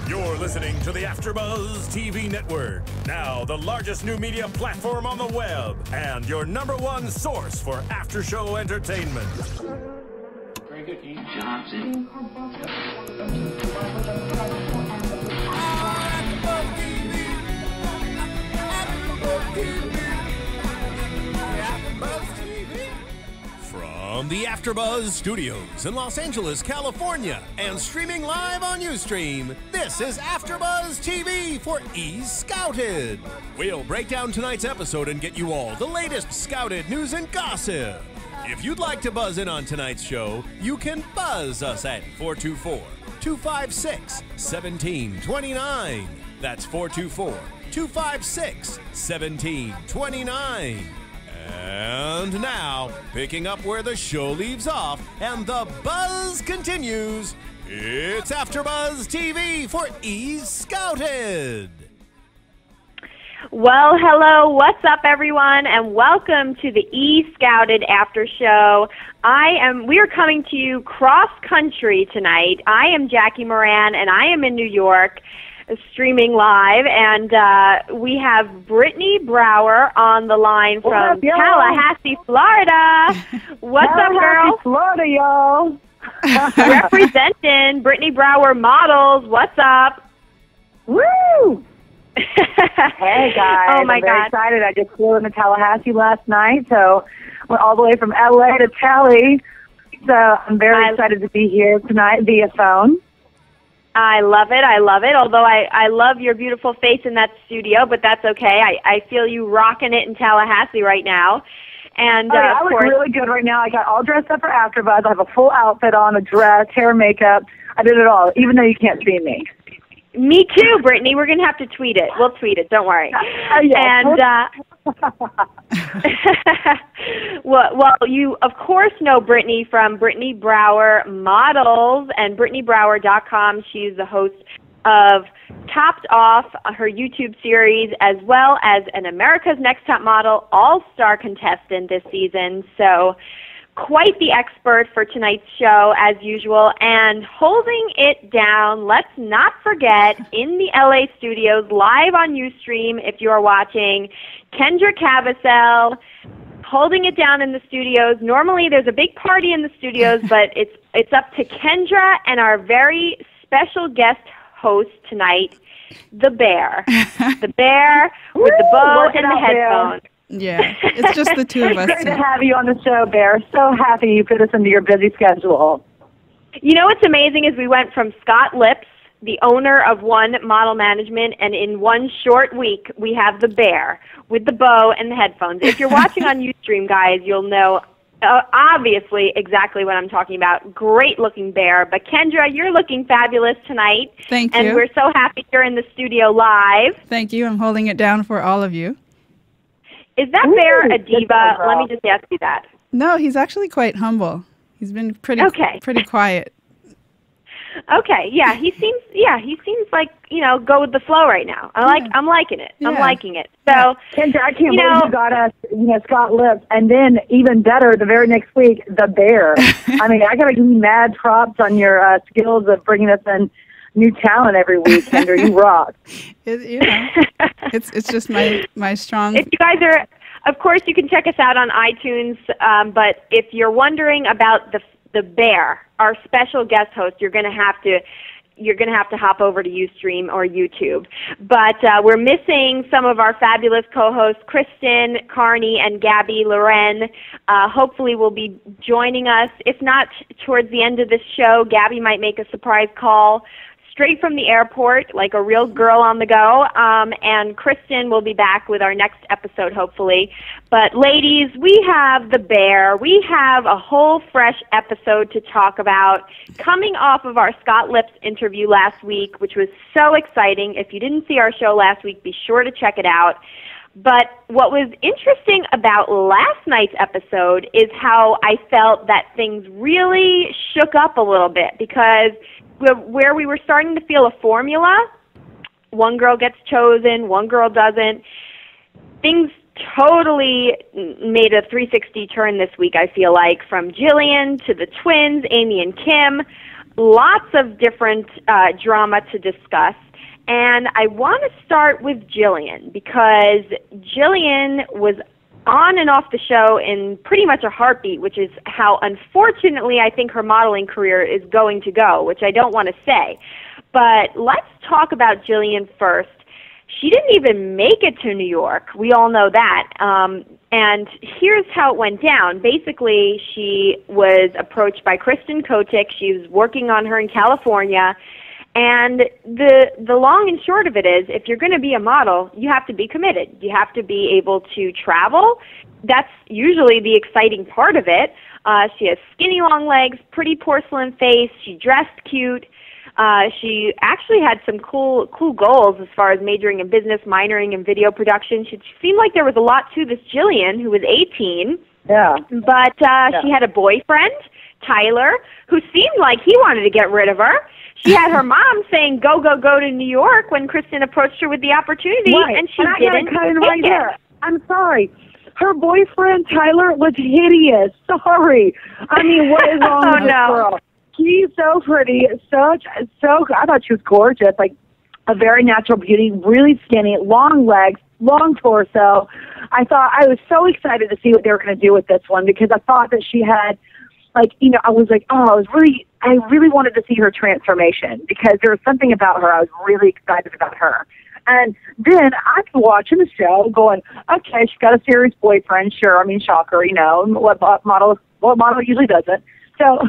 You're listening to the AFTERBUZZ TV network. Now the largest new media platform on the web and your #1 source for after-show entertainment. Very good, Dean Johnson. From the AFTERBUZZ Studios in Los Angeles, California, and streaming live on Ustream, this is AFTERBUZZ TV for Scouted. We'll break down tonight's episode and get you all the latest Scouted news and gossip. If you'd like to buzz in on tonight's show, you can buzz us at 424-256-1729. That's 424-256-1729. And now, picking up where the show leaves off and the buzz continues, it's AFTERBUZZ TV for Scouted. Well, hello, what's up everyone, and welcome to the Scouted After Show. We are coming to you cross-country tonight. I am Jackie Miranne, and I am in New York, streaming live, and we have Brittany Brower on the line from Tallahassee, Florida. What's up, girl? Florida, y'all. Representing Brittany Brower Models. What's up? Woo! Hey, guys. Oh, my I'm very God. excited. I just flew into Tallahassee last night, so went all the way from LA to Tally. So I'm very excited to be here tonight via phone. I love it. I love it. Although I love your beautiful face in that studio, but that's okay. I feel you rocking it in Tallahassee right now. And I look really good right now. I got all dressed up for AFTERBUZZ. I have a full outfit on, a dress, hair, makeup. I did it all, even though you can't see me. Me too, Brittany. We're going to have to tweet it. We'll tweet it. Don't worry. And well, you, of course, know Brittany from Brittany Brower Models and BrittanyBrower.com. She's the host of Topped Off, her YouTube series, as well as an America's Next Top Model all-star contestant this season. So quite the expert for tonight's show, as usual. And holding it down, let's not forget, in the LA studios, live on Ustream, if you are watching, Kendra Kabasele, holding it down in the studios. Normally there's a big party in the studios, but it's up to Kendra and our very special guest host tonight, the Bear. The Bear with the bow and the headphones. Yeah, it's just the two of us. Great to have you on the show, Bear. So happy you put us into your busy schedule. You know what's amazing is we went from Scott Lips, the owner of One Model Management, and in one short week we have the Bear with the bow and the headphones. If you're watching on Ustream, guys, you'll know obviously exactly what I'm talking about. Great looking Bear. But Kendra, you're looking fabulous tonight. Thank you. And we're so happy you're in the studio live. Thank you. I'm holding it down for all of you. Is that Bear a diva? Let me just ask you that. No, he's actually quite humble. He's been pretty quiet. Okay, yeah, he seems like, go with the flow right now. I'm liking it. Yeah. I'm liking it. So, Kendra, I can't believe you got us, Scott Lips, and then even better, the very next week, the Bear. I mean, I got to give you mad props on your skills of bringing us in new talent every week, Kendra. You rock. It's just my strong. If you guys are, of course, you can check us out on iTunes. But if you're wondering about the Bear, our special guest host, you're going to have to hop over to Ustream or YouTube. But we're missing some of our fabulous co-hosts, Kristen, Carney, and Gabby Loren. Hopefully will be joining us. If not towards the end of this show, Gabby might make a surprise call straight from the airport, like a real girl on the go. And Kristen will be back with our next episode, hopefully. But ladies, we have the Bear. We have a whole fresh episode to talk about, coming off of our Scott Lips interview last week, which was so exciting. If you didn't see our show last week, be sure to check it out. But what was interesting about last night's episode is how I felt that things really shook up a little bit, because where we were starting to feel a formula, one girl gets chosen, one girl doesn't, things totally made a 360 turn this week, I feel like, from Jillian to the twins, Amy and Kim. lots of different drama to discuss. And I want to start with Jillian, because Jillian was on and off the show in pretty much a heartbeat, which is how, unfortunately, I think her modeling career is going to go, which I don't want to say. But let's talk about Jillian first. She didn't even make it to New York. We all know that. And here's how it went down. Basically, she was approached by Kristen Kotick. She was working on her in California. And the long and short of it is, if you're going to be a model, you have to be committed. You have to be able to travel. That's usually the exciting part of it. She has skinny long legs, pretty porcelain face. She dressed cute. She actually had some cool goals as far as majoring in business, minoring in video production. She seemed like there was a lot to this Jillian, who was 18. Yeah. But she had a boyfriend, Tyler, who seemed like he wanted to get rid of her. She had her mom saying, go to New York when Kristen approached her with the opportunity, right. and she and didn't right there. I'm sorry. Her boyfriend, Tyler, was hideous. Sorry. I mean, what is wrong with this girl? She's so pretty, so I thought she was gorgeous, like a very natural beauty, really skinny, long legs, long torso. I was so excited to see what they were going to do with this one, because I thought that she had, like, you know, I was like, I really wanted to see her transformation, because there was something about her. I was really excited about her. And then I'm watching the show going, okay, she's got a serious boyfriend. Sure. I mean, shocker, you know, what model usually doesn't. So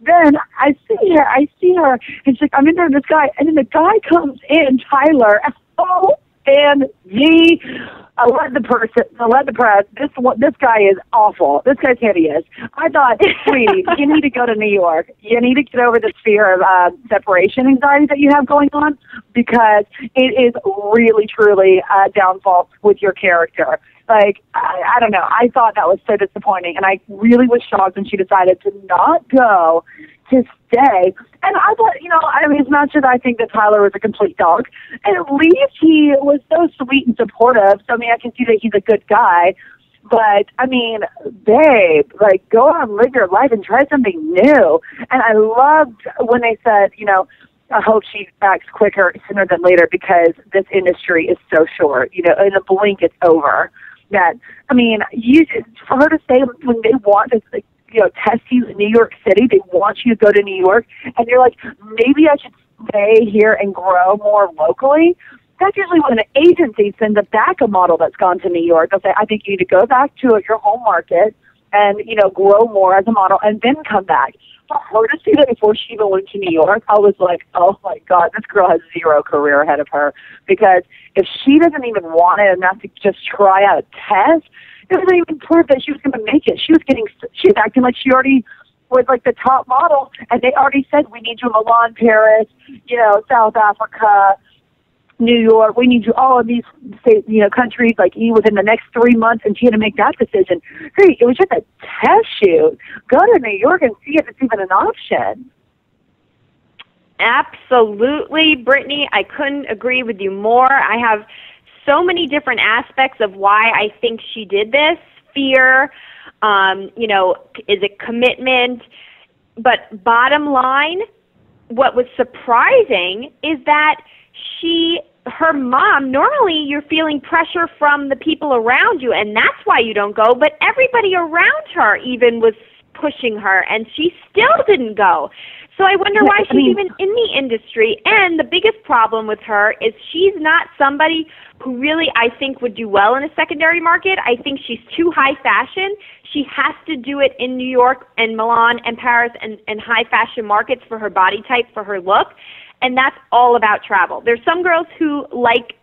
then I see her, and she's like, I'm into this guy. And then the guy comes in, Tyler. Oh, and I let the press. This guy is awful. This guy's hideous. I thought, sweetie, you need to go to New York. You need to get over the fear of separation anxiety that you have going on, because it is really, truly a downfall with your character. Like, I don't know. I thought that was so disappointing, and I really was shocked when she decided to not go, to stay. And I thought, you know, I mean, as much as I think that Tyler was a complete dog, at least he was so sweet and supportive. So, I mean, I can see that he's a good guy. But, I mean, babe, like, go out and live your life and try something new. And I loved when they said, you know, I hope she acts sooner than later, because this industry is so short. You know, in a blink, it's over. That, I mean, for her to say when they want to, like, you know, test you in New York City, they want you to go to New York, and you're like, maybe I should stay here and grow more locally. That's usually when an agency sends back a model that's gone to New York. They'll say, I think you need to go back to your home market and, you know, grow more as a model, and then come back. For her to see that before she even went to New York, I was like, oh my God, this girl has zero career ahead of her. Because if she doesn't even want it enough to just try out a test, it doesn't even prove that she was going to make it. She was acting like she already was like the top model, and they already said, we need you in Milan, Paris, you know, South Africa, New York. We need you all of these, you know, countries, like, within the next 3 months, and she had to make that decision. Hey, it was just a test shoot. Go to New York and see if it's even an option. Absolutely, Brittany. I couldn't agree with you more. I have so many different aspects of why I think she did this. Fear, you know, is it commitment? But bottom line, what was surprising is that her mom, normally you're feeling pressure from the people around you, and that's why you don't go, but everybody around her even was pushing her, and she still didn't go. So I wonder why she's even in the industry. And the biggest problem with her is she's not somebody who really, I think, would do well in a secondary market. I think she's too high fashion. She has to do it in New York and Milan and Paris and high fashion markets for her body type, for her look. And that's all about travel. There's some girls who like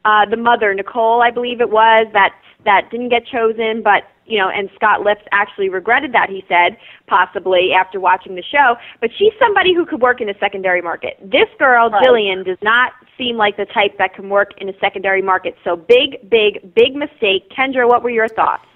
the mother, Nicole, I believe it was, that didn't get chosen, but, you know, and Scott Lips actually regretted that, he said, possibly after watching the show. But she's somebody who could work in a secondary market. This girl, right, Jillian, does not seem like the type that can work in a secondary market. So big mistake. Kendra, what were your thoughts?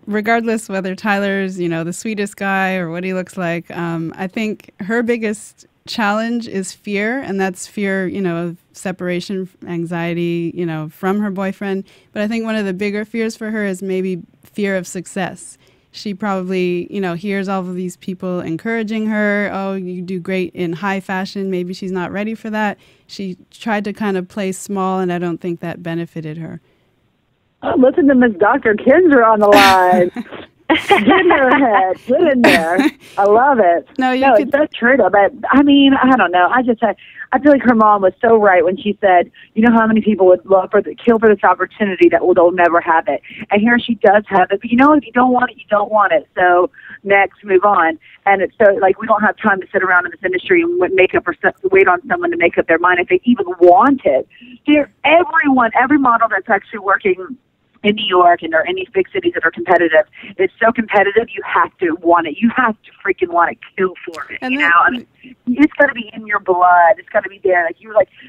Regardless whether Tyler's, you know, the sweetest guy or what he looks like, I think her biggest challenge is fear, and that's fear, you know, of separation, anxiety, you know, from her boyfriend. But I think one of the bigger fears for her is maybe fear of success. She probably, hears all of these people encouraging her. Oh, you do great in high fashion. Maybe she's not ready for that. She tried to kind of play small, and I don't think that benefited her. Oh, listen to Miss Dr. Kendra on the line. Get in her head. Get in there. I love it. It's so true, though. But, I mean, I don't know. I feel like her mom was so right when she said, you know how many people would kill for this opportunity that they'll never have it. And here she does have it. But, if you don't want it, you don't want it. So next, move on. And it's so, like, we don't have time to sit around in this industry and wait on someone to make up their mind if they even want it. Every model that's actually working in New York and or any big cities that are competitive, it's so competitive, you have to want it. You have to freaking want to kill for it. And I mean, it's got to be in your blood. It's got to be there.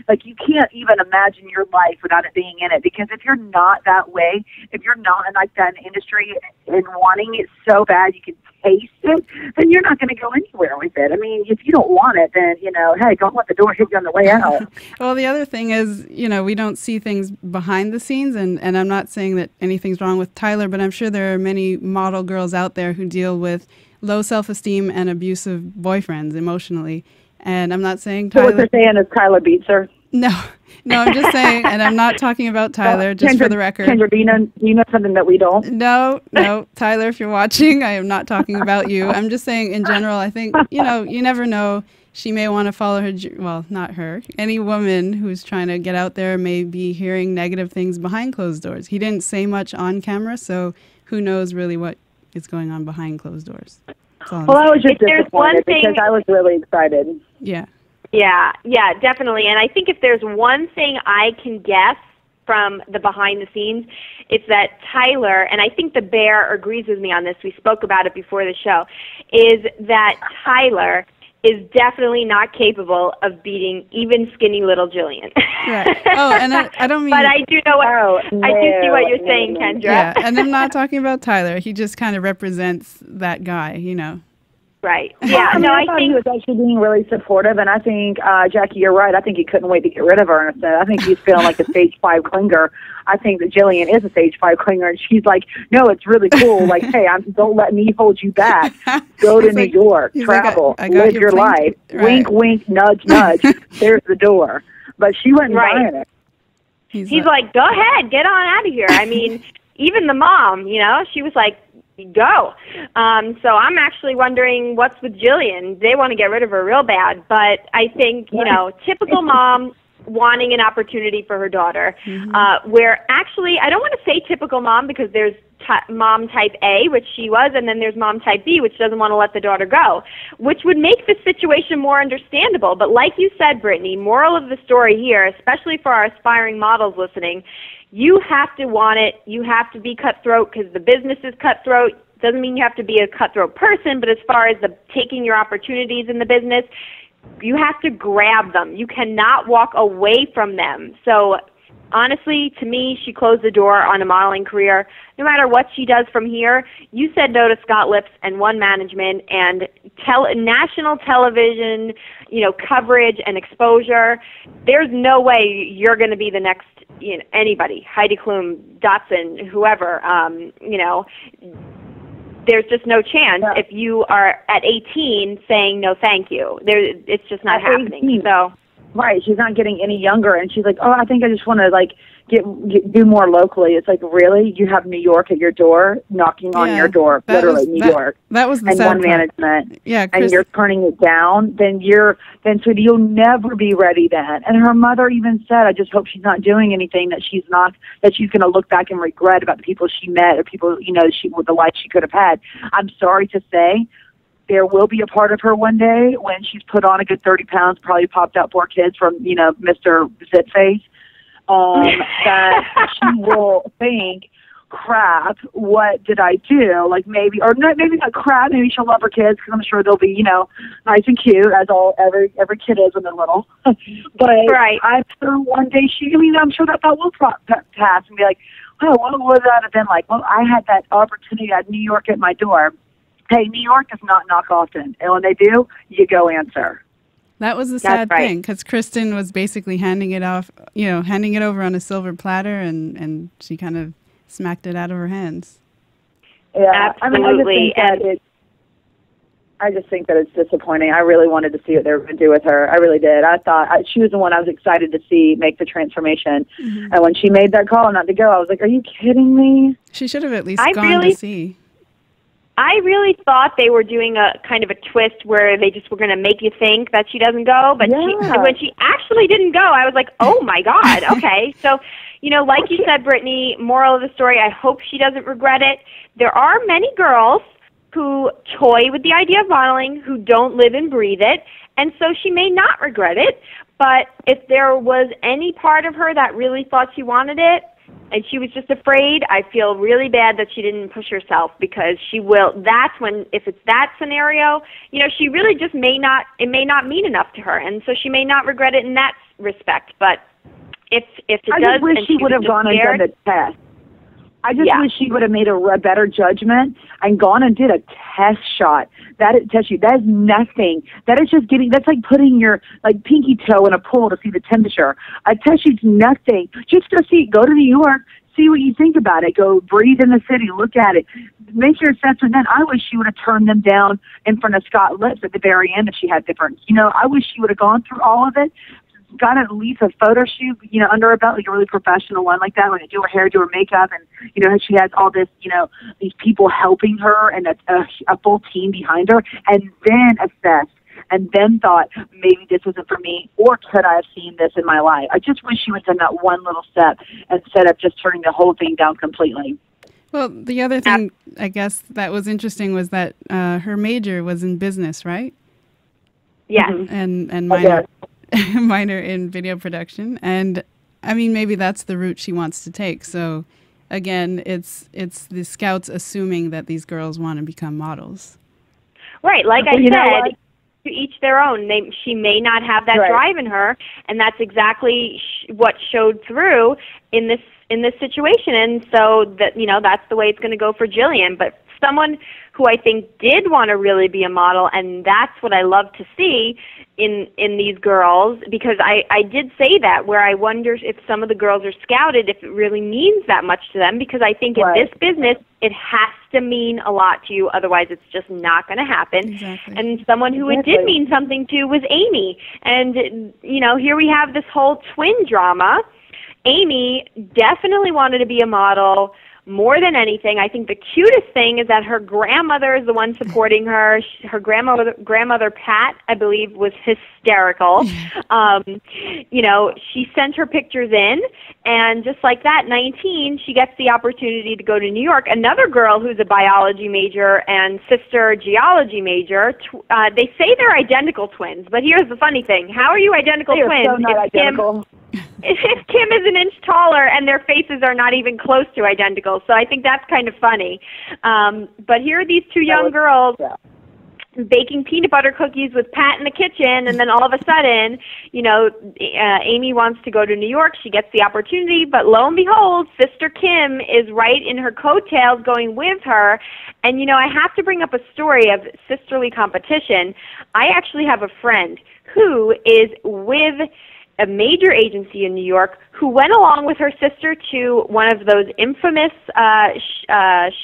Like you can't even imagine your life without it being in it. Because if you're not that way, if you're not in like that industry and wanting it so bad, you can taste it, then you're not going to go anywhere with it. I mean, if you don't want it, then, hey, don't let the door hit you on the way out. Well, the other thing is, we don't see things behind the scenes, and I'm not saying that anything's wrong with Tyler, but I'm sure there are many model girls out there who deal with low self-esteem and abusive boyfriends emotionally. And I'm not saying Tyler... So what you're saying is Tyler beats her? No, I'm just saying, and I'm not talking about Tyler, just for the record. Kendra, do you know something that we don't? No, Tyler, if you're watching, I am not talking about you. I'm just saying, in general, I think, you never know. She may want to follow her, well, not her. Any woman who's trying to get out there may be hearing negative things behind closed doors. He didn't say much on camera, so who knows really what is going on behind closed doors. Well, I was just disappointed because I was really excited. Yeah. Yeah, definitely. And I think if there's one thing I can guess from the behind the scenes, it's that Tyler, and I think the Bear agrees with me on this, we spoke about it before the show, is that Tyler is definitely not capable of beating even skinny little Jillian. Right. Oh, and I don't mean... But I do know I do see what you're saying, Kendra. Yeah, and I'm not talking about Tyler. He just kind of represents that guy, Right. Yeah. I thought think he was actually being really supportive, and I think, Jackie, you're right. I think he couldn't wait to get rid of her. And so I think he's feeling like a stage 5 clinger. I think that Jillian is a stage 5 clinger, and she's like, no, it's really cool. Like, hey, don't let me hold you back. Go to New York, travel, live your life. Right. Wink, wink, nudge, nudge. There's the door. But she wasn't buying it. He's like, go ahead, get on out of here. I mean, even the mom, she was like, go. So I'm actually wondering what's with Jillian. They want to get rid of her real bad, but I think, typical mom wanting an opportunity for her daughter, where actually, I don't want to say typical mom because there's mom type A, which she was, and then there's mom type B, which doesn't want to let the daughter go, which would make the situation more understandable. But like you said, Brittany, moral of the story here, especially for our aspiring models listening, you have to want it. You have to be cutthroat because the business is cutthroat. Doesn't mean you have to be a cutthroat person, but as far as taking your opportunities in the business, you have to grab them. You cannot walk away from them. So honestly, to me, she closed the door on a modeling career. No matter what she does from here, you said no to Scott Lips and One Management and national television, coverage and exposure. There's no way you're going to be the next, anybody, Heidi Klum, Dotson, whoever, there's just no chance if you are at 18 saying no thank you. It's just not happening. 18. So right, she's not getting any younger, and she's like, oh, I think I just want to do more locally. It's like, really? You have New York at your door, knocking on your door, literally New York. That was the and sad One part. Management. Yeah, and you're turning it down. Then so you'll never be ready then. And her mother even said, I just hope she's not doing anything that she's going to look back and regret about the people she met or people with the life she could have had. I'm sorry to say, there will be a part of her one day when she's put on a good 30 pounds, probably popped out 4 kids from, Mr. Zit Face, that she will think, crap, what did I do? Like maybe not crap, maybe she'll love her kids because I'm sure they'll be, nice and cute as every kid is when they're little. But right. I'm sure one day I'm sure that thought will pass and be like, oh, what would that have been like? Well, I had that opportunity at New York at my door. Hey, New York does not knock often. And when they do, you go answer. That was the sad thing because Kristen was basically handing it over on a silver platter and she kind of smacked it out of her hands. Yeah, absolutely. I just think that it's disappointing. I really wanted to see what they were going to do with her. I really did. I thought she was the one I was excited to see make the transformation. Mm-hmm. And when she made that call not to go, I was like, are you kidding me? She should have at least gone to see. I really thought they were doing a kind of a twist where they just were going to make you think that she doesn't go. But when she actually didn't go, I was like, oh, my God, okay. So, like you said, Brittany, moral of the story, I hope she doesn't regret it. There are many girls who toy with the idea of modeling, who don't live and breathe it, and so she may not regret it. But if there was any part of her that really thought she wanted it, and she was just afraid, I feel really bad that she didn't push herself, because she will. That's when, if it's that scenario, she really just may not mean enough to her, and so she may not regret it in that respect. But if it does, I just wish she would have gone and done the test. I just wish she would have made a better judgment and gone and did a test shot. That is nothing. That is just that's like putting your pinky toe in a pool to see the temperature. A test shoot's nothing. Just go to New York, see what you think about it. Go breathe in the city, look at it. Make your assessment then. I wish she would have turned them down in front of Scott Lips at the very end if she had different. I wish she would have gone through all of it. Got at least a photo shoot, under her belt, like a really professional one like that, when they do her hair, do her makeup, and, she has all this, these people helping her and a full team behind her, and then assessed, and then thought, maybe this wasn't for me, or could I have seen this in my life? I just wish she would have done that one little step instead of just turning the whole thing down completely. Well, the other thing, I guess, that was interesting was that her major was in business, right? Yes. Mm-hmm. And minor. Minor in video production, and I mean, maybe that's the route she wants to take. So again, it's the Scouts assuming that these girls want to become models. Right, like I said, to each their own. She may not have that drive in her, and that's exactly what showed through in this situation. And so that's the way it's going to go for Jillian. But someone who I think did want to really be a model, and that's what I love to see in these girls, because I did say that, where I wonder if some of the girls are scouted, if it really means that much to them, because I think in this business, it has to mean a lot to you, otherwise it's just not going to happen. Exactly. And someone who it did mean something to was Amy. And, here we have this whole twin drama. Amy definitely wanted to be a model. More than anything, I think the cutest thing is that her grandmother is the one supporting her. Her grandmother Pat, I believe, was hysterical. She sent her pictures in, and just like that, 19, she gets the opportunity to go to New York. Another girl who's a biology major and sister geology major, they say they're identical twins, but here's the funny thing. How are you identical twins? So not identical. If Kim is an inch taller and their faces are not even close to identical. So I think that's kind of funny. But here are these two young girls baking peanut butter cookies with Pat in the kitchen, and then all of a sudden, Amy wants to go to New York. She gets the opportunity, but lo and behold, Sister Kim is right in her coattails going with her. And, I have to bring up a story of sisterly competition. I actually have a friend who is with a major agency in New York who went along with her sister to one of those infamous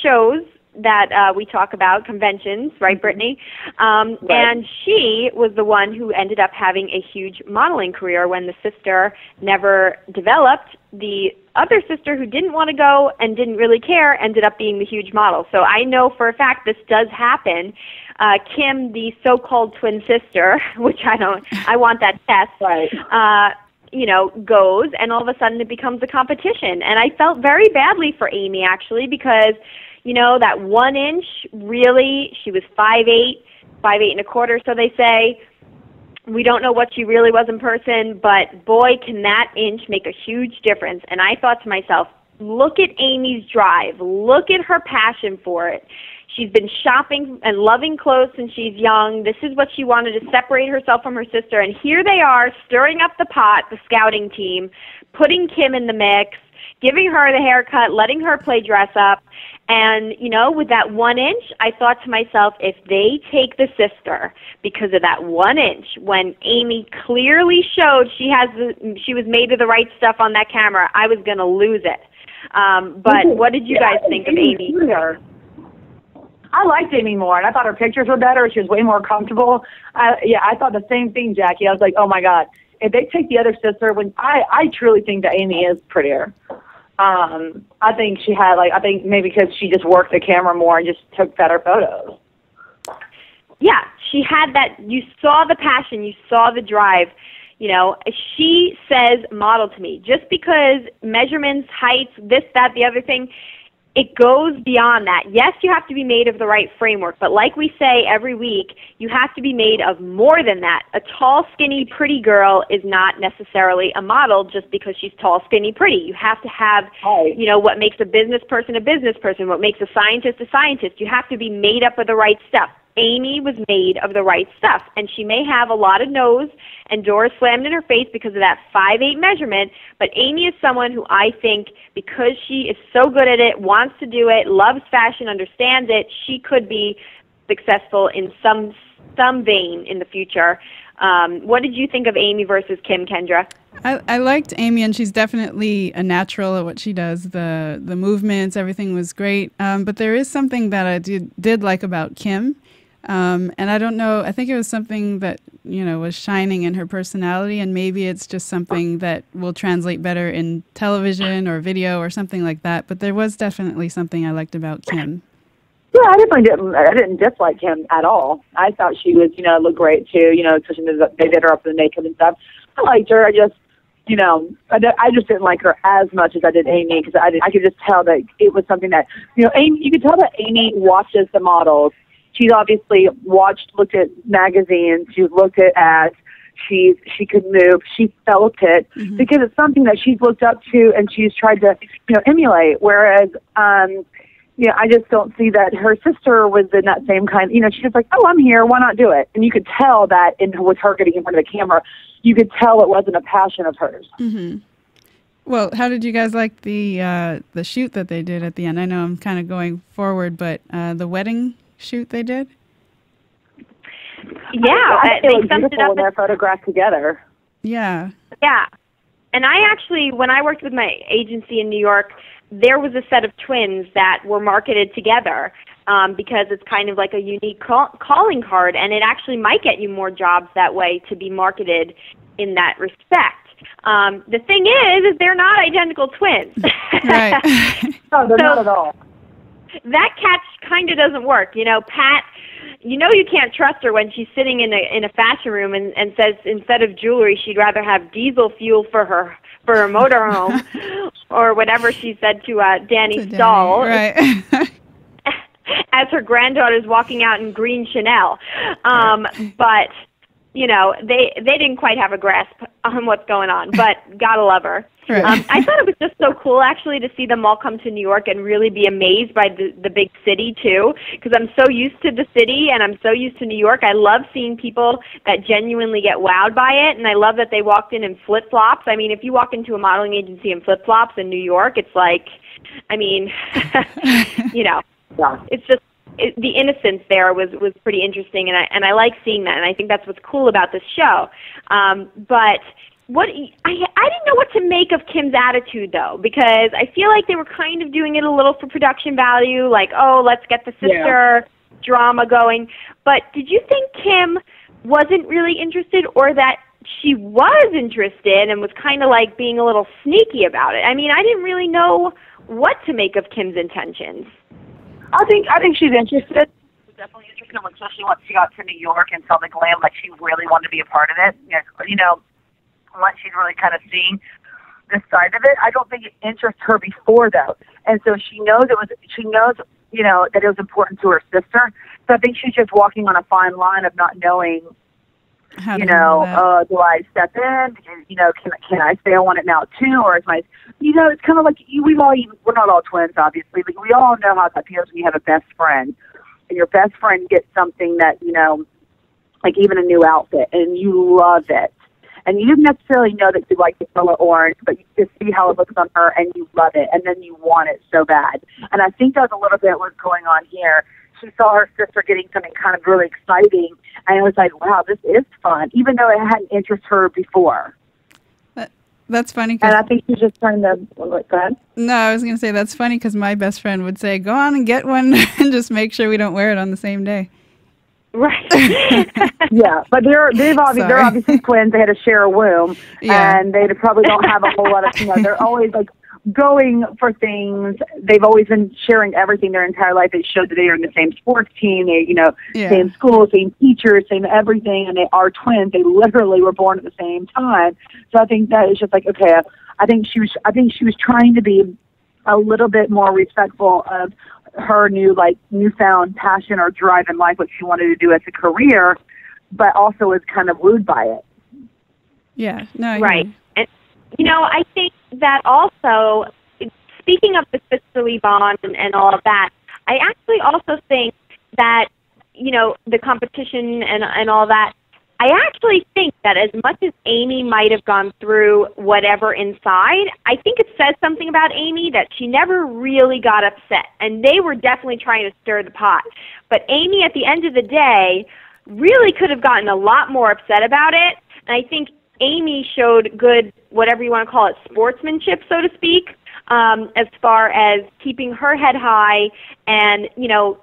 shows that we talk about, conventions, right, Brittany? And she was the one who ended up having a huge modeling career when the sister never developed. The other sister, who didn't want to go and didn't really care, ended up being the huge model. So I know for a fact this does happen. Kim, the so-called twin sister, which I want that test, goes, and all of a sudden it becomes a competition. And I felt very badly for Amy, actually, because, that 1 inch, really, she was 5'8", 5'8¼ so they say. We don't know what she really was in person, but boy, can that inch make a huge difference. And I thought to myself, look at Amy's drive. Look at her passion for it. She's been shopping and loving clothes since she's young. This is what she wanted, to separate herself from her sister. And here they are, stirring up the pot, the scouting team, putting Kim in the mix, giving her the haircut, letting her play dress up. And, with that 1 inch, I thought to myself, if they take the sister because of that 1 inch, when Amy clearly showed she was made of the right stuff on that camera, I was going to lose it. But what did you guys think of Amy? I liked Amy more, and I thought her pictures were better. She was way more comfortable. I thought the same thing, Jackie. I was like, oh my God, if they take the other sister, when I truly think that Amy is prettier. I think she had I think maybe because she just worked the camera more and just took better photos. Yeah, she had that. You saw the passion. You saw the drive. You know, she says model to me. Just because measurements, heights, this, that, the other thing, it goes beyond that. Yes, you have to be made of the right framework, but like we say every week, you have to be made of more than that. A tall, skinny, pretty girl is not necessarily a model just because she's tall, skinny, pretty. You have to have, you know, what makes a business person, what makes a scientist. You have to be made up of the right stuff. Amy was made of the right stuff, and she may have a lot of no's and doors slammed in her face because of that 5'8" measurement, but Amy is someone who I think, because she is so good at it, wants to do it, loves fashion, understands it, she could be successful in some vein in the future. What did you think of Amy versus Kim, Kendra? I liked Amy, and she's definitely a natural at what she does. The movements, everything was great, but there is something that I did like about Kim. And I don't know, I think it was something that, you know, was shining in her personality, and maybe it's just something that will translate better in television or video or something like that. But there was definitely something I liked about Kim. Yeah, I didn't dislike Kim at all. I thought she was, you know, looked great too, you know, especially they did her up in the makeup and stuff. I liked her. I just, you know, I just didn't like her as much as I did Amy, because I could just tell that it was something that, you know, Amy, you could tell that Amy watches the models. She's obviously looked at magazines, she's looked at ads, she could move, she felt it, because it's something that she's looked up to and she's tried to, you know, emulate. Whereas, you know, I just don't see that her sister was in that same kind. You know, she's just like, oh, I'm here, why not do it? And you could tell that with her getting in front of the camera, you could tell it wasn't a passion of hers. Well, how did you guys like the shoot that they did at the end? I know I'm kind of going forward, but the wedding shoot they did? Yeah, they summed it up when they're photographed together. Yeah. Yeah. And I actually, when I worked with my agency in New York, there was a set of twins that were marketed together because it's kind of like a unique calling card, and it actually might get you more jobs that way to be marketed in that respect. The thing is they're not identical twins. Right. No, they're not at all. That catch kind of doesn't work. You know, Pat, you know you can't trust her when she's sitting in a fashion room and says instead of jewelry she'd rather have diesel fuel for her motorhome or whatever she said to Danny Stahl. Right. As her granddaughter's walking out in green Chanel. But, you know, they didn't quite have a grasp on what's going on, but gotta love her. Right. I thought it was just so cool, actually, to see them all come to New York and really be amazed by the big city, too, because I'm so used to the city and I'm so used to New York. I love seeing people that genuinely get wowed by it, and I love that they walked in flip-flops. I mean, if you walk into a modeling agency in flip-flops in New York, it's like, I mean, you know, it's just, the innocence there was pretty interesting, and I like seeing that, and I think that's what's cool about this show. But I didn't know what to make of Kim's attitude, though, because I feel like they were kind of doing it a little for production value, like, oh, let's get the sister drama going. But did you think Kim wasn't really interested, or that she was interested and was kind of like being a little sneaky about it? I mean, I didn't really know what to make of Kim's intentions. I think she's interested. She's definitely interested, especially once she got to New York and saw the glam, like she really wanted to be a part of it. You know, once she's really kind of seen this side of it, I don't think it interests her before, though. And so she knows you know, that it was important to her sister. So I think she's just walking on a fine line of not knowing, you know, do I step in? You know, can I say I want it now too, or is my, you know, it's kind of like we're not all twins, obviously, but we all know how that feels when you have a best friend, and your best friend gets something that, you know, like even a new outfit, and you love it. And you didn't necessarily know that you like the color orange, but you just see how it looks on her, and you love it, and then you want it so bad. And I think that's a little bit what's going on here. She saw her sister getting something kind of really exciting, and it was like, wow, this is fun, even though it hadn't interested her before. That's funny. And I think she's just trying to, go ahead. No, I was going to say that's funny because my best friend would say, go on and get one and just make sure we don't wear it on the same day. Right. Yeah, but they're obviously twins. They had to share a womb, and they probably don't have a whole lot of, they're always like going for things. They've always been sharing everything their entire life. They showed that they are in the same sports team. They, same school, same teachers, same everything, and they are twins. They literally were born at the same time. So I think that is just like, okay, I think she was trying to be a little bit more respectful of her newfound passion or drive in life, what she wanted to do as a career, but also was kind of wooed by it. Yeah, no, right. And I think that also, speaking of the sisterly bond and all of that, I actually also think that the competition and all that, I actually think that as much as Amy might have gone through whatever inside, I think it says something about Amy that she never really got upset. And they were definitely trying to stir the pot. But Amy, at the end of the day, really could have gotten a lot more upset about it. And I think Amy showed good, whatever you want to call it, sportsmanship, so to speak, as far as keeping her head high. And,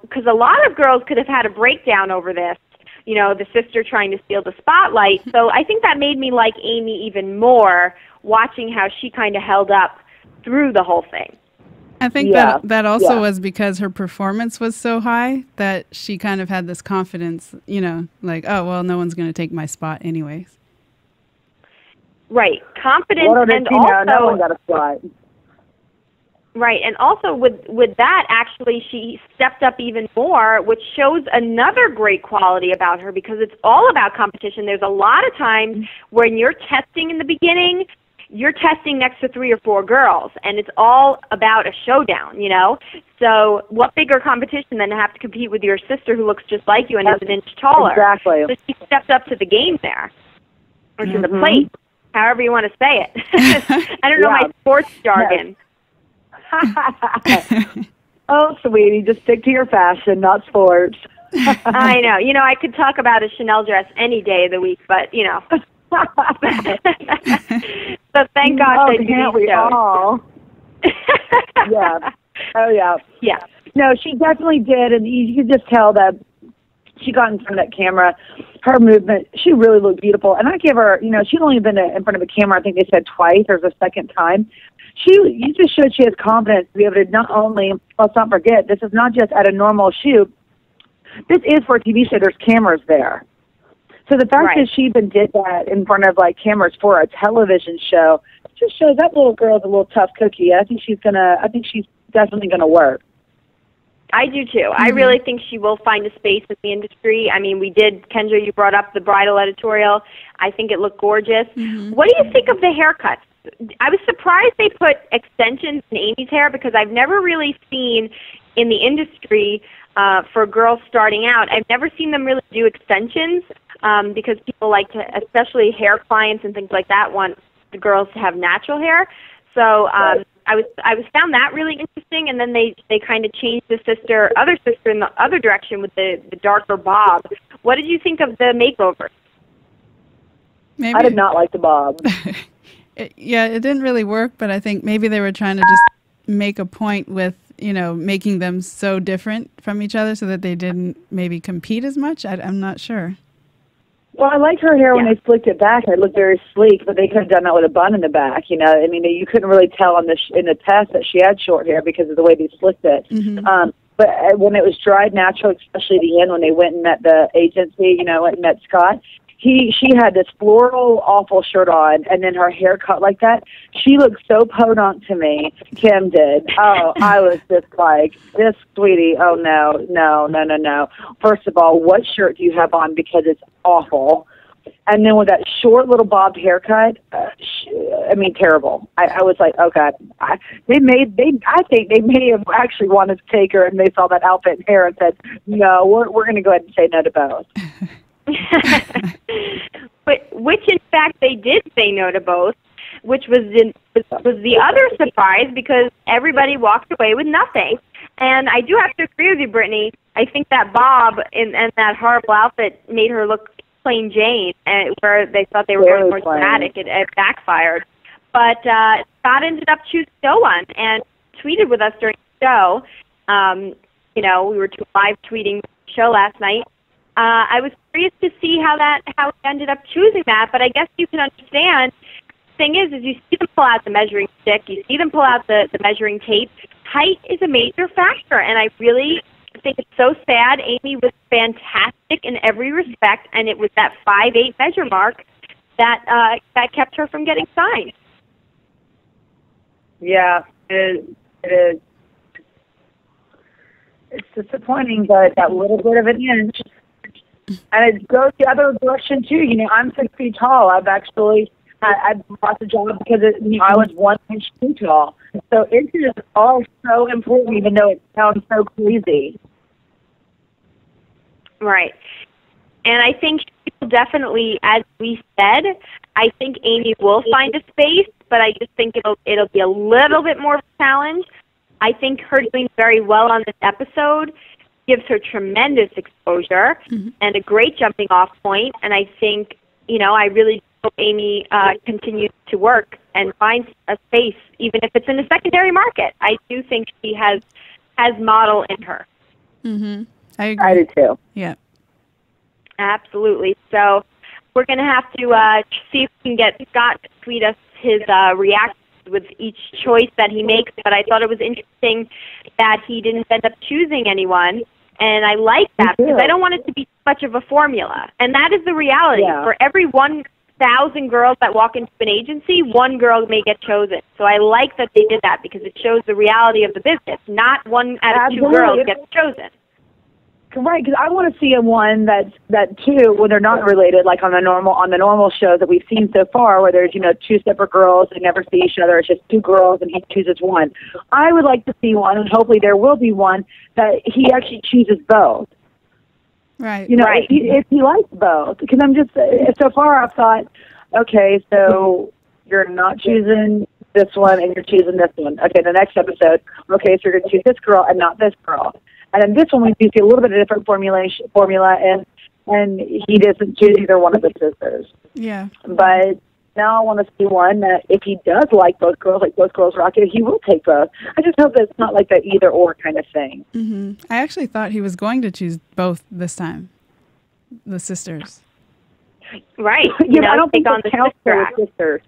because a lot of girls could have had a breakdown over this. The sister trying to steal the spotlight. So I think that made me like Amy even more, watching how she kind of held up through the whole thing. I think that also was because her performance was so high that she kind of had this confidence, like, oh, well, no one's going to take my spot anyways. Right. Confidence and also... no one got a spot. Right, and also with that, actually, she stepped up even more, which shows another great quality about her because it's all about competition. There's a lot of times when you're testing in the beginning, you're testing next to 3 or 4 girls, and it's all about a showdown, So what bigger competition than to have to compete with your sister who looks just like you and is an inch taller? Exactly. So she stepped up to the game there, or to the plate, however you want to say it. I don't know my sports jargon. Oh, sweetie, just stick to your fashion, not sports. I know. I could talk about a Chanel dress any day of the week, but, So thank gosh I can't we all? Yeah. Oh, yeah. Yeah. No, she definitely did, and you could just tell that she got in front of that camera. Her movement, she really looked beautiful. And I give her, she'd only been in front of a camera, I think they said twice. There's a second time. You just showed she has confidence to be able to not only, let's not forget, this is not just at a normal shoot. This is for a TV show. There's cameras there. So the fact that she even did that in front of cameras for a television show just shows that little girl's a little tough cookie. I think she's definitely gonna work. I do too. I really think she will find a space in the industry. I mean, Kendra, you brought up the bridal editorial. I think it looked gorgeous. What do you think of the haircuts? I was surprised they put extensions in Amy's hair because I've never really seen in the industry for girls starting out, I've never seen them really do extensions because people like to, especially hair clients and things like that, want the girls to have natural hair. So I found that really interesting, and then they kind of changed the other sister in the other direction with the darker bob. What did you think of the makeover? I did not like the bob. It didn't really work, but I think maybe they were trying to just make a point with, making them so different from each other so that they didn't maybe compete as much. I'm not sure. Well, I liked her hair when they slicked it back. It looked very sleek, but they could have done that with a bun in the back. I mean, you couldn't really tell in the test that she had short hair because of the way they slicked it. But when it was dried natural, especially at the end when they went and met the agency, went and met Scott, she had this floral awful shirt on, and then her hair cut like that. She looked so podunk to me. Kim did. Oh, I was just like, this sweetie. Oh no. First of all, what shirt do you have on? Because it's awful. And then with that short little bobbed haircut, terrible. I was like, okay. I think they may have actually wanted to take her, and they saw that outfit and hair and said, no, we're going to go ahead and say no to both. But which in fact they did say no to both, which was the other surprise because everybody walked away with nothing. And I do have to agree with you, Brittany. I think that bob and that horrible outfit made her look plain Jane, and where they thought they were going more dramatic. It backfired. but Scott ended up choosing no one and tweeted with us during the show. You know, we were live tweeting the show last night. I was curious to see how he ended up choosing that, but I guess you can understand. The thing is you see them pull out the measuring stick, you see them pull out the measuring tape. Height is a major factor, and I really think it's so sad. Amy was fantastic in every respect, and it was that 5'8" measure mark that kept her from getting signed. Yeah, it is. It's disappointing, but that little bit of an inch. And it goes the other direction, too. You know, I'm 6 feet tall. I've lost a job because I was 1 inch too tall. So inches are so important, even though it sounds so crazy. Right. And I think she'll definitely, as we said, I think Amy will find a space, but I just think it'll be a little bit more of a challenge. I think her doing very well on this episode gives her tremendous exposure and a great jumping off point. And I think, you know, I really hope Amy continues to work and finds a space, even if it's in the secondary market. I do think she has model in her. Mm-hmm. I agree. I do too. Yeah. Absolutely. So we're going to have to see if we can get Scott to tweet us his reactions with each choice that he makes. But I thought it was interesting that he didn't end up choosing anyone. And I like that because I don't want it to be too much of a formula. And that is the reality. Yeah. For every 1,000 girls that walk into an agency, one girl may get chosen. So I like that they did that because it shows the reality of the business. Not 1 out of 2 girls gets chosen. Right, because I want to see one that too, when they're not related, like on the normal shows that we've seen so far, where there's 2 separate girls that never see each other. It's just 2 girls, and he chooses one. I would like to see one, and hopefully there will be one that he actually chooses both. Right. Right. If he likes both, because I'm just so far I've thought, okay, so you're not choosing this one, and you're choosing this one. Okay, the next episode, okay, so you're going to choose this girl and not this girl. And then this one, we do see a little bit of different formula, and he doesn't choose either one of the sisters. Yeah. But now I want to see one that if he does like both girls, like both girls rock it, he will take both. I just hope that it's not like that either-or kind of thing. Mm-hmm. I actually thought he was going to choose both this time, the sisters. Right. Yeah, but I don't think it counts for the sisters.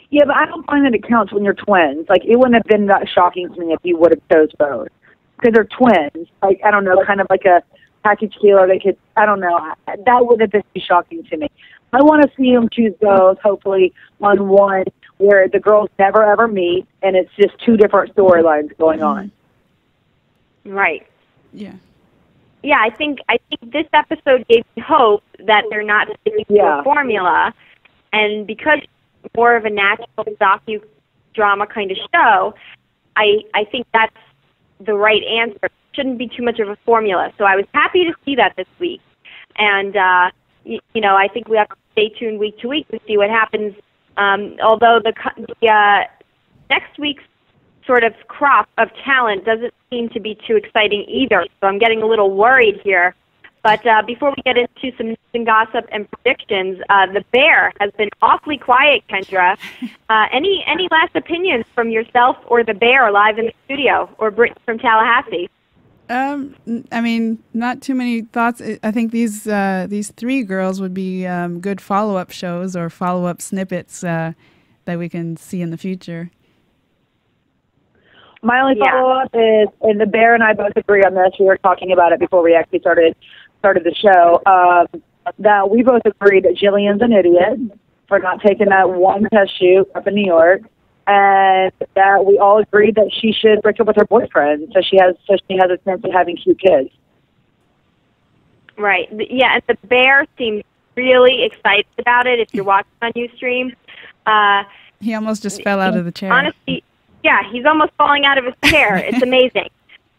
Yeah, but I don't find that it counts when you're twins. Like, it wouldn't have been that shocking to me if you would have chose both. Because they're twins, like, I don't know, kind of like a package deal, or they could, I don't know, that would have been shocking to me. I want to see them choose both, hopefully, on one where the girls never ever meet, and it's just 2 different storylines going on. Right. Yeah. Yeah, I think this episode gave me hope that they're not sticking to a formula, and because it's more of a natural docudrama kind of show, I think that's the right answer. It shouldn't be too much of a formula. So I was happy to see that this week. And, I think we have to stay tuned week to week to see what happens. Although the next week's sort of crop of talent doesn't seem to be too exciting either. So I'm getting a little worried here. But before we get into some news and gossip and predictions, the Bear has been awfully quiet, Kendra. Any last opinions from yourself or the Bear live in the studio, or Brittany from Tallahassee? I mean, not too many thoughts. I think these 3 girls would be good follow-up shows or follow-up snippets that we can see in the future. My only follow-up is, and the Bear and I both agree on this, we were talking about it before we actually started the show, that we both agreed that Jillian's an idiot for not taking that one test shoot up in New York, and that we all agreed that she should break up with her boyfriend so she has a chance of having cute kids. Right. Yeah, and the Bear seems really excited about it if you're watching on Ustream. He almost just fell out of the chair. Honestly, yeah, he's almost falling out of his chair. It's amazing.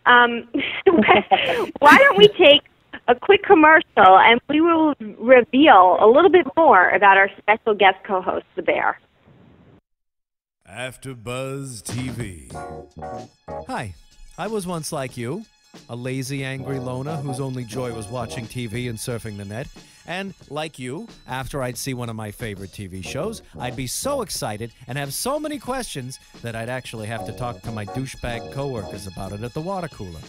Why don't we take a quick commercial, and we will reveal a little bit more about our special guest co-host, the Bear. AfterBuzz TV. Hi, I was once like you, A lazy, angry loner whose only joy was watching TV and surfing the net. And, like you, after I'd see one of my favorite TV shows, I'd be so excited and have so many questions that I'd actually have to talk to my douchebag coworkers about it at the water cooler.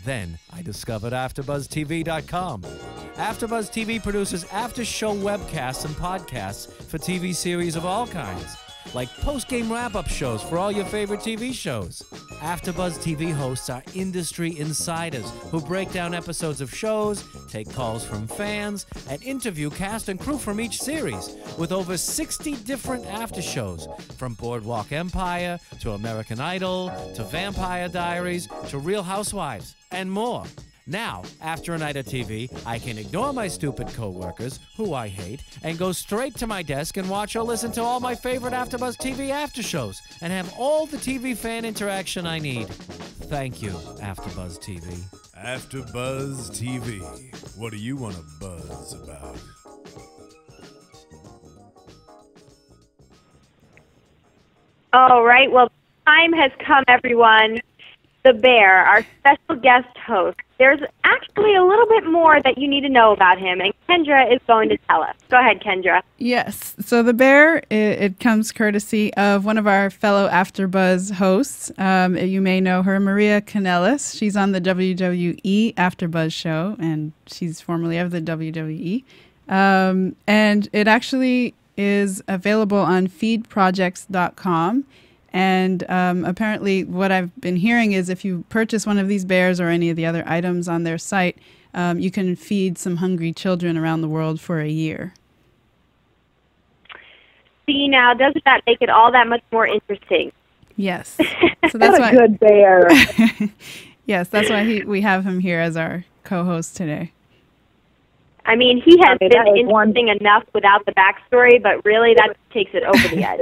Then I discovered AFTERBUZZTV.com. AFTERBUZZ TV produces after-show webcasts and podcasts for TV series of all kinds, like post-game wrap-up shows for all your favorite TV shows. AFTERBUZZ TV hosts are industry insiders who break down episodes of shows, take calls from fans, and interview cast and crew from each series, with over 60 different after-shows, from Boardwalk Empire to American Idol to Vampire Diaries to Real Housewives, and more. Now, after a night of TV, I can ignore my stupid coworkers, who I hate, and go straight to my desk and watch or listen to all my favorite AFTERBUZZ TV after shows, and have all the TV fan interaction I need. Thank you, AFTERBUZZ TV. AFTERBUZZ TV. What do you want to buzz about? All right. Well, time has come, everyone. The Bear, our special guest host. There's actually a little bit more that you need to know about him, and Kendra is going to tell us. Go ahead, Kendra. Yes. So The Bear, it comes courtesy of one of our fellow AfterBuzz hosts. You may know her, Maria Kanellis. She's on the WWE AfterBuzz show, and she's formerly of the WWE. And it actually is available on feedprojects.com. And apparently what I've been hearing is if you purchase one of these bears or any of the other items on their site, you can feed some hungry children around the world for a year. See, now, doesn't that make it all that much more interesting? Yes. So that's what a good bear. Yes, that's why we have him here as our co-host today. I mean, he has been interesting enough without the backstory, but really that takes it over the edge.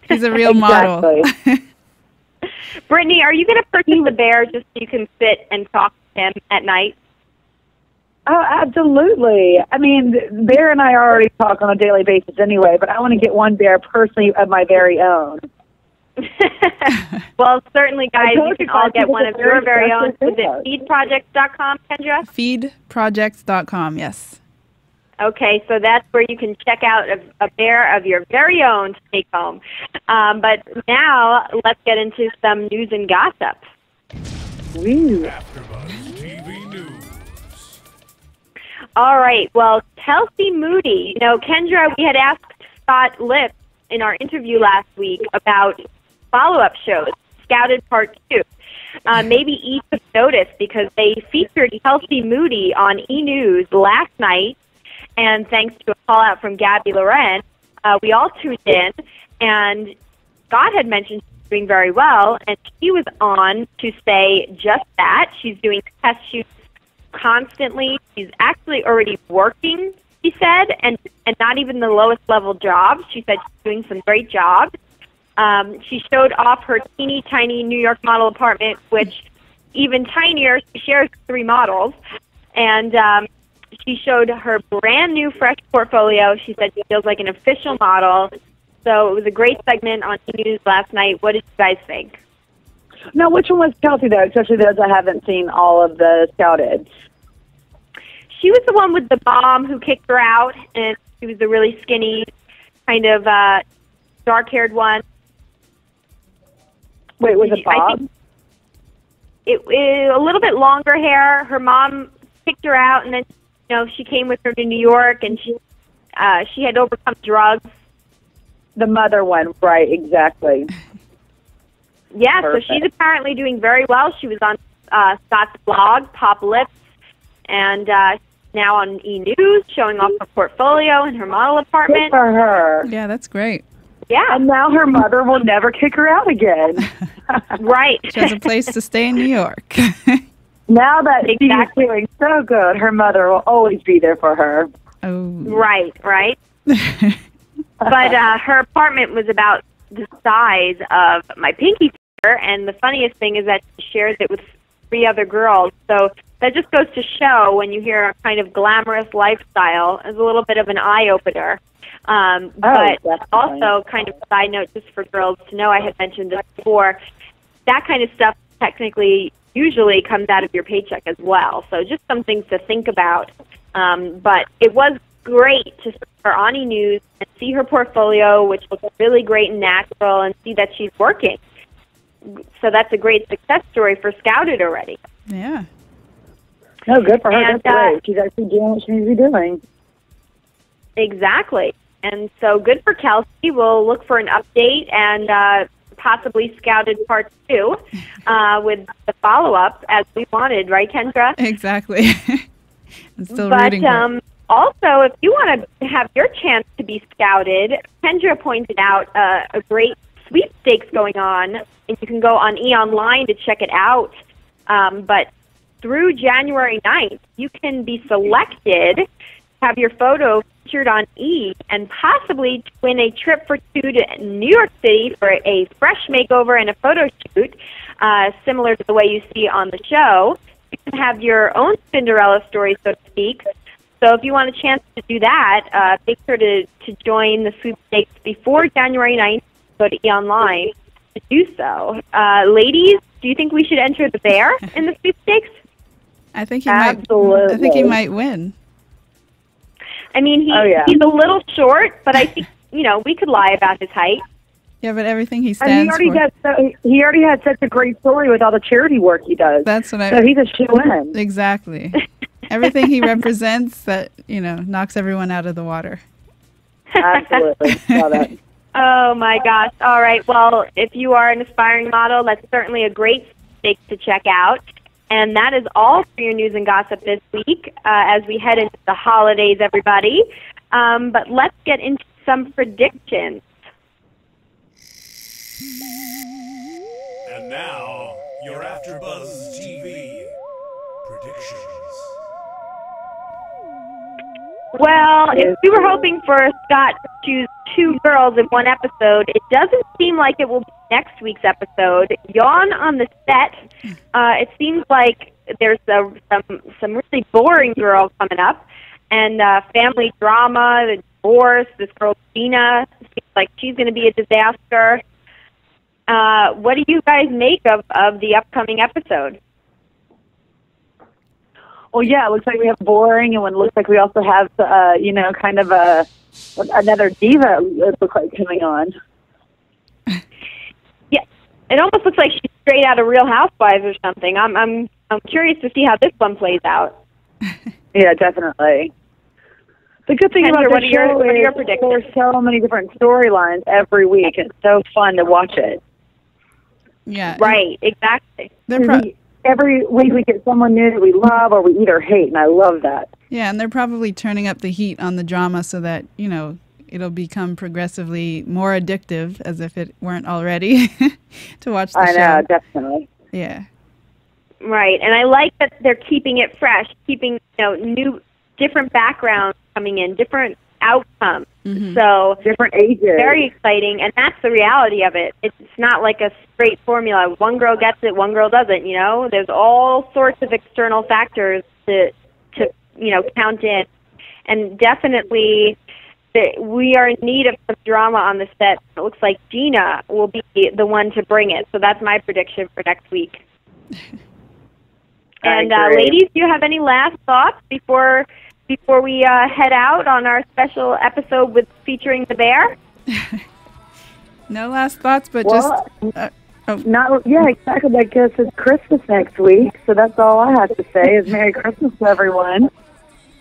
He's a real model. Brittany, are you going to purchase the bear just so you can sit and talk to him at night? Oh, absolutely. I mean, Bear and I already talk on a daily basis anyway, but I want to get one bear personally of my very own. Well, certainly, guys, you can all get one of your very own. Is it feedprojects.com, Kendra? Feedprojects.com, yes. Okay, so that's where you can check out a bear of your very own to take home. But now, let's get into some news and gossip. AfterBuzz TV News. All right, well, Kelsey Moody. You know, Kendra, we had asked Scott Lips in our interview last week about follow-up shows, Scouted Part 2. Maybe E took notice because they featured Kelsey Moody on E! News last night, and thanks to a call-out from Jackie Miranne, we all tuned in, and Scott had mentioned she's doing very well, and she was on to say just that. She's doing test shoots constantly. She's actually already working, she said, and not even the lowest level jobs. She said she's doing some great jobs. She showed off her teeny tiny New York model apartment, which even tinier, she shares 3 models. And she showed her brand new fresh portfolio. She said she feels like an official model. So it was a great segment on E! News last night. What did you guys think? No, which one was Kelsey, though, especially those I haven't seen all of the Scouted? She was the one with the mom who kicked her out, and she was the really skinny, kind of dark-haired one. Wait, was it Bob? I think it a little bit longer hair. Her mom kicked her out, and then she came with her to New York, and she had overcome drugs. The mother one, right? Exactly. Yeah, Perfect. So she's apparently doing very well. She was on Scott's blog, Pop Lips, and now on E! News, showing off her portfolio in her model apartment. Good for her. Yeah, that's great. Yeah. And now her mother will never kick her out again. Right. She has a place to stay in New York. Now that she's doing so good, her mother will always be there for her. Oh. Right. But her apartment was about the size of my pinky finger, and the funniest thing is that she shares it with 3 other girls. So that just goes to show when you hear a kind of glamorous lifestyle, it's a little bit of an eye-opener. But also, kind of side note, just for girls to know, I had mentioned this before, that kind of stuff technically usually comes out of your paycheck as well. So just some things to think about. But it was great to see her on E! News and see her portfolio, which looks really great and natural, and see that she's working. So that's a great success story for Scouted already. Yeah. No, good for her. And, That's great. She's actually doing what she needs to be doing. Exactly. And so good for Kelsey. We'll look for an update and possibly Scouted Part 2 with the follow-up as we wanted, right, Kendra? Exactly. I'm still rooting for it. Also, if you want to have your chance to be Scouted, Kendra pointed out a great sweepstakes going on, and you can go on E! Online to check it out. But through January 9th, you can be selected, have your photo featured on E! And possibly win a trip for two to New York City for a fresh makeover and a photo shoot, similar to the way you see on the show. You can have your own Cinderella story, so to speak. So if you want a chance to do that, make sure to join the sweepstakes before January 9th. Go to E! Online to do so. Ladies, do you think we should enter the bear in the sweepstakes? I think he Absolutely. might. I think he might win. I mean, he's a little short, but I think we could lie about his height. Yeah, but everything he And stands for. he already had such a great story with all the charity work he does. That's what So he's a shoe-in. Exactly. Everything he represents that knocks everyone out of the water. Absolutely. Love it. Oh, my gosh. All right. Well, if you are an aspiring model, that's certainly a great stake to check out. And that is all for your news and gossip this week as we head into the holidays, everybody. But let's get into some predictions. And now, your AfterBuzz TV predictions. Well, if we were hoping for Scott to choose two girls in one episode, it doesn't seem like it will be next week's episode. Yawn on the set. It seems like there's some really boring girl coming up, and family drama, the divorce. This girl Gina seems like she's going to be a disaster. What do you guys make of the upcoming episode? Well, yeah, it looks like we have boring, and it looks like we also have, kind of another diva. It looks like coming on. Yeah, it almost looks like she's straight out of Real Housewives or something. I'm curious to see how this one plays out. Yeah, definitely. The good thing Kendra, about what the are your show is predictions? there's so many different storylines every week. It's so fun to watch it. Yeah. Right, exactly. Every week we get someone new that we love or we either hate, and I love that. Yeah, and they're probably turning up the heat on the drama so that, it'll become progressively more addictive, as if it weren't already, to watch the show. I know, definitely. Yeah. Right, and I like that they're keeping it fresh, keeping new, different backgrounds coming in, different outcomes. Mm-hmm. So different ages. Very exciting, and that's the reality of it. It's not like a straight formula. One girl gets it, one girl doesn't. There's all sorts of external factors to count in, and definitely we are in need of some drama on the set. It looks like Gina will be the one to bring it. So that's my prediction for next week. And ladies, do you have any last thoughts before we head out on our special episode featuring the bear? No last thoughts, but Yeah, exactly. I guess it's Christmas next week, so that's all I have to say is Merry Christmas to everyone.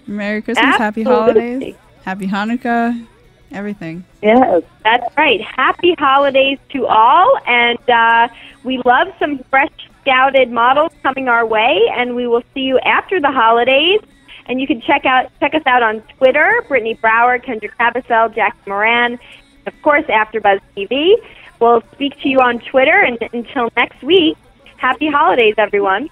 Merry Christmas, Absolutely. Happy Holidays, Happy Hanukkah, everything. Yes. That's right. Happy holidays to all, and we love some fresh Scouted models coming our way, and we will see you after the holidays. And you can check us out on Twitter, Brittany Brower, Kendra Kabasele, Jackie Miranne, of course, AfterBuzz TV. We'll speak to you on Twitter, and until next week, happy holidays, everyone.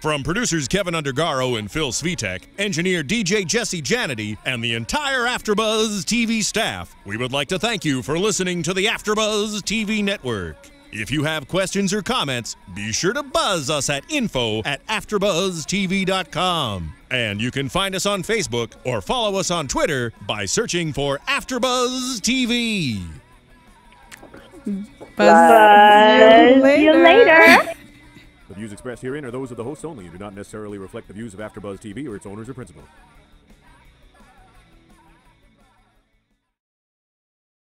From producers Kevin Undergaro and Phil Svitek, engineer DJ Jesse Janity, and the entire AfterBuzz TV staff, we would like to thank you for listening to the AfterBuzz TV network. If you have questions or comments, be sure to buzz us at info@AfterBuzzTV.com. And you can find us on Facebook or follow us on Twitter by searching for AfterBuzz TV. Buzz you later. See you later. views expressed herein are those of the hosts only and do not necessarily reflect the views of AfterBuzz TV or its owners or principals.